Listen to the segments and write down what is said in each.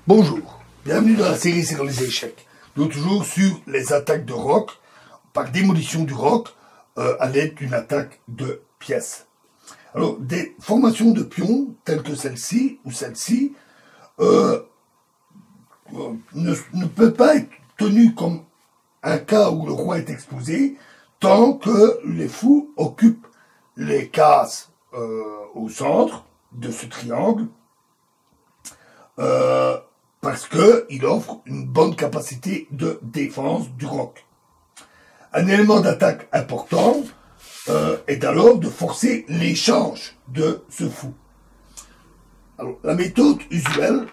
Bonjour, bienvenue dans la série sur les échecs. Nous sommes toujours sur les attaques de roc, par démolition du roc, à l'aide d'une attaque de pièces. Alors, des formations de pions, telles que celle-ci ou celle-ci, ne peut pas être tenues comme un cas où le roi est exposé, tant que les fous occupent les cases au centre de ce triangle, parce qu'il offre une bonne capacité de défense du roc. Un élément d'attaque important est alors de forcer l'échange de ce fou. Alors, la méthode usuelle,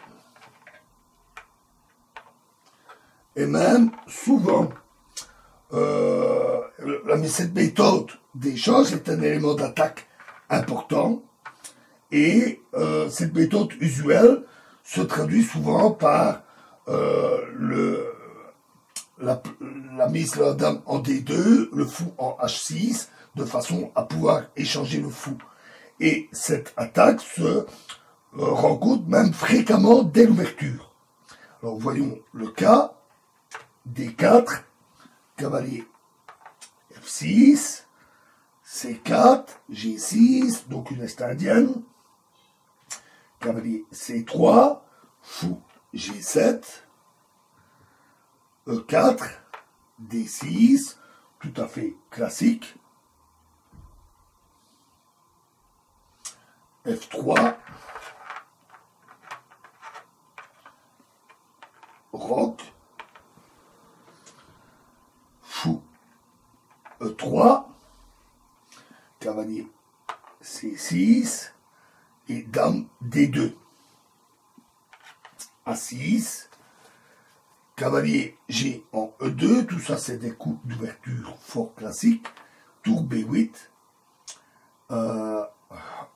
et même souvent, cette méthode d'échange est un élément d'attaque important, et cette méthode usuelle se traduit souvent par la mise de la dame en D2, le fou en H6, de façon à pouvoir échanger le fou. Et cette attaque se rencontre même fréquemment dès l'ouverture. Alors voyons le cas, D4, cavalier F6, C4, G6, donc une est indienne, cavalier C3, fou G7, E4, D6, tout à fait classique, F3, roc, fou E3, cavalier C6 et dame D2. A6, cavalier G en E2, tout ça c'est des coups d'ouverture fort classiques. Tour B8.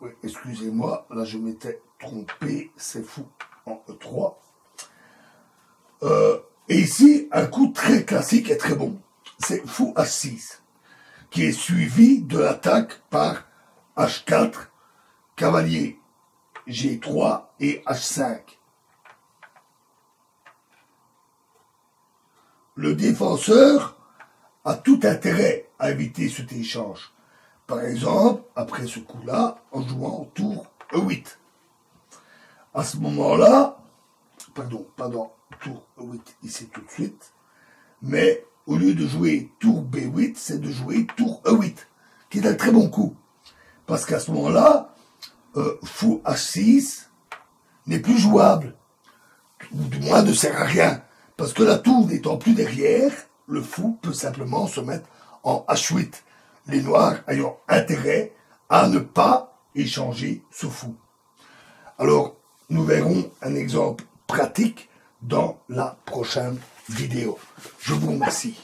Oui, excusez-moi, là je m'étais trompé, c'est fou en E3. Et ici, un coup très classique et très bon, c'est fou H6, qui est suivi de l'attaque par H4, cavalier G3 et H5. Le défenseur a tout intérêt à éviter cet échange. Par exemple, après ce coup-là, en jouant tour E8. À ce moment-là, pardon, tour E8 ici tout de suite, mais au lieu de jouer tour B8, c'est de jouer tour E8, qui est un très bon coup. Parce qu'à ce moment-là, fou H6 n'est plus jouable, ou du moins ne sert à rien. Parce que la tour n'étant plus derrière, le fou peut simplement se mettre en H8. Les noirs ayant intérêt à ne pas échanger ce fou. Alors, nous verrons un exemple pratique dans la prochaine vidéo. Je vous remercie.